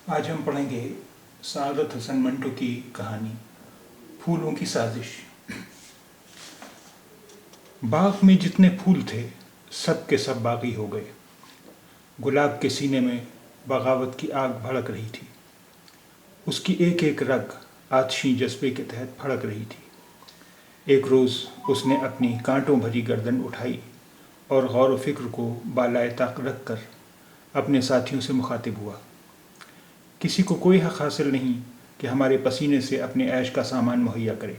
آج ہم پڑھیں گے سعادت حسن منٹو کی کہانی پھولوں کی سازش۔ باغ میں جتنے پھول تھے سب کے سب باغی ہو گئے۔ گلاب کے سینے میں بغاوت کی آگ بھڑک رہی تھی۔ اس کی ایک ایک رگ آتشی جذبے کے تحت بھڑک رہی تھی۔ ایک روز اس نے اپنی کانٹوں بھری گردن اٹھائی اور غور و فکر کو بالائے طاق رکھ کر اپنے ساتھیوں سے مخاطب ہوا۔ کسی کو کوئی حق حاصل نہیں کہ ہمارے پسینے سے اپنے عیش کا سامان مہیا کرے۔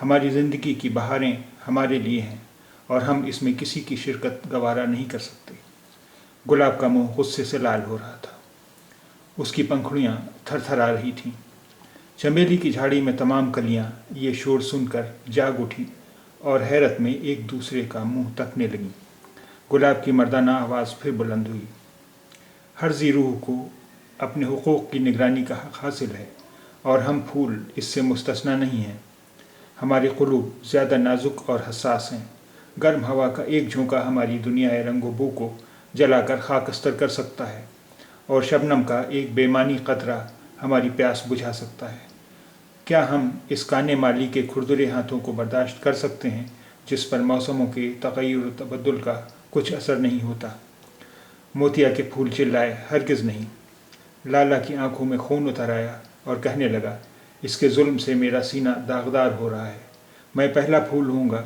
ہماری زندگی کی بہاریں ہمارے لیے ہیں اور ہم اس میں کسی کی شرکت گوارا نہیں کر سکتے۔ گلاب کا منہ غصے سے لال ہو رہا تھا۔ اس کی پنکھڑیاں تھر تھر آ رہی تھیں۔ چمیلی کی جھاڑی میں تمام کلیاں یہ شور سن کر جاگ اٹھی اور حیرت میں ایک دوسرے کا منہ تکنے لگیں۔ گلاب کی مردانہ آواز پھر بلند ہوئی۔ ہر ذی روح کو اپنے حقوق کی نگرانی کا حق حاصل ہے اور ہم پھول اس سے مستثنیٰ نہیں ہیں۔ ہمارے قلوب زیادہ نازک اور حساس ہیں۔ گرم ہوا کا ایک جھونکا ہماری دنیا رنگ و بو کو جلا کر خاکستر کر سکتا ہے اور شبنم کا ایک بے معنی قطرہ ہماری پیاس بجھا سکتا ہے۔ کیا ہم اس کانے مالی کے کھردرے ہاتھوں کو برداشت کر سکتے ہیں جس پر موسموں کے تغیر و تبدل کا کچھ اثر نہیں ہوتا؟ موتیا کے پھول چلائے، ہرگز نہیں۔ لالا کی آنکھوں میں خون اتر آیا اور کہنے لگا، اس کے ظلم سے میرا سینہ داغدار ہو رہا ہے۔ میں پہلا پھول ہوں گا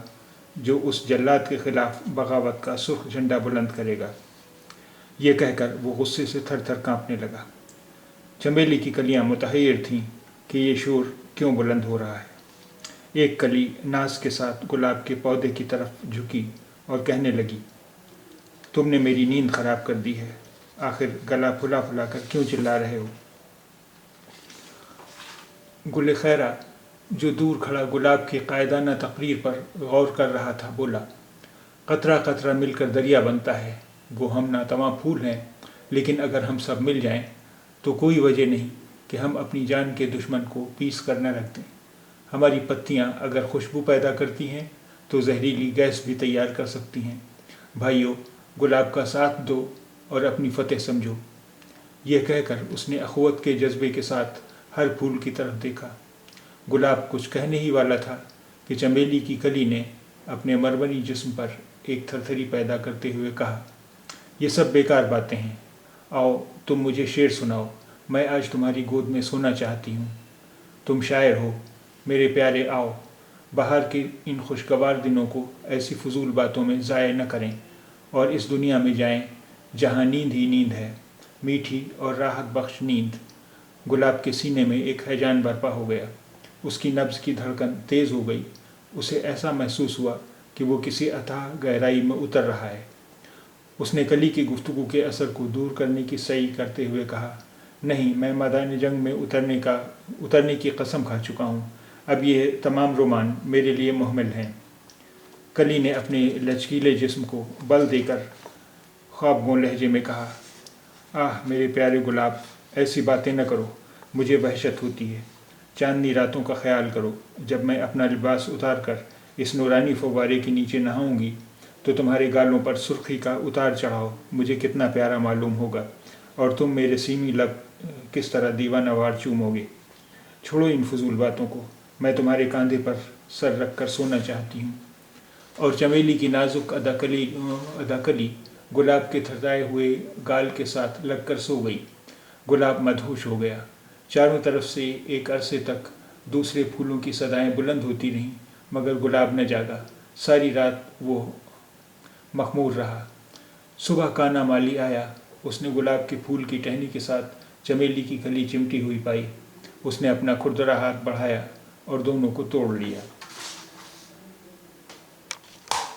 جو اس جلاد کے خلاف بغاوت کا سرخ جھنڈا بلند کرے گا۔ یہ کہہ کر وہ غصے سے تھر تھر کانپنے لگا۔ چمیلی کی کلیاں متحیر تھیں کہ یہ شور کیوں بلند ہو رہا ہے۔ ایک کلی ناز کے ساتھ گلاب کے پودے کی طرف جھکی اور کہنے لگی، تم نے میری نیند خراب کر دی ہے۔ آخر گلا پھلا پھلا کر کیوں چلا رہے ہو؟ گل خیرہ جو دور کھڑا گلاب کی قائدانہ تقریر پر غور کر رہا تھا بولا، قطرہ قطرہ مل کر دریا بنتا ہے۔ گو ہم ناتواں پھول ہیں، لیکن اگر ہم سب مل جائیں تو کوئی وجہ نہیں کہ ہم اپنی جان کے دشمن کو پیس کر نہ رکھ دیں۔ ہماری پتیاں اگر خوشبو پیدا کرتی ہیں تو زہریلی گیس بھی تیار کر سکتی ہیں۔ بھائیو، گلاب کا ساتھ دو اور اپنی فتح سمجھو۔ یہ کہہ کر اس نے اخوت کے جذبے کے ساتھ ہر پھول کی طرف دیکھا۔ گلاب کچھ کہنے ہی والا تھا کہ چمیلی کی کلی نے اپنے مرمری جسم پر ایک تھرتھری پیدا کرتے ہوئے کہا، یہ سب بیکار باتیں ہیں۔ آؤ تم مجھے شعر سناؤ، میں آج تمہاری گود میں سونا چاہتی ہوں۔ تم شاعر ہو، میرے پیارے آؤ، بہار کے ان خوشگوار دنوں کو ایسی فضول باتوں میں ضائع نہ کریں اور اس دنیا میں جائیں جہاں نیند ہی نیند ہے، میٹھی اور راحت بخش نیند۔ گلاب کے سینے میں ایک ہیجان برپا ہو گیا۔ اس کی نبض کی دھڑکن تیز ہو گئی۔ اسے ایسا محسوس ہوا کہ وہ کسی اتھاہ گہرائی میں اتر رہا ہے۔ اس نے کلی کی گفتگو کے اثر کو دور کرنے کی سعی کرتے ہوئے کہا، نہیں، میں میدان جنگ میں اترنے کی قسم کھا چکا ہوں۔ اب یہ تمام رومان میرے لیے مہمل ہیں۔ کلی نے اپنے لچکیلے جسم کو بل دے کر خواب گوں لہجے میں کہا، آہ میرے پیارے گلاب، ایسی باتیں نہ کرو، مجھے وحشت ہوتی ہے۔ چاندنی راتوں کا خیال کرو، جب میں اپنا لباس اتار کر اس نورانی فوارے کے نیچے نہاؤں گی تو تمہارے گالوں پر سرخی کا اتار چڑھاؤ مجھے کتنا پیارا معلوم ہوگا اور تم میرے سیمی لب کس طرح دیوانہ وار چومو گے۔ چھوڑو ان فضول باتوں کو، میں تمہارے کاندھے پر سر رکھ کر سونا چاہتی ہوں۔ اور چمیلی کی نازک ادا کلی گلاب کے تھرائے ہوئے گال کے ساتھ لگ کر سو گئی۔ گلاب مدہوش ہو گیا۔ چاروں طرف سے ایک عرصے تک دوسرے پھولوں کی صدائیں بلند ہوتی رہیں مگر گلاب نہ جاگا۔ ساری رات وہ مخمور رہا۔ صبح کانا مالی آیا۔ اس نے گلاب کے پھول کی ٹہنی کے ساتھ چمیلی کی کلی چمٹی ہوئی پائی۔ اس نے اپنا کھردرا ہاتھ بڑھایا اور دونوں کو توڑ لیا۔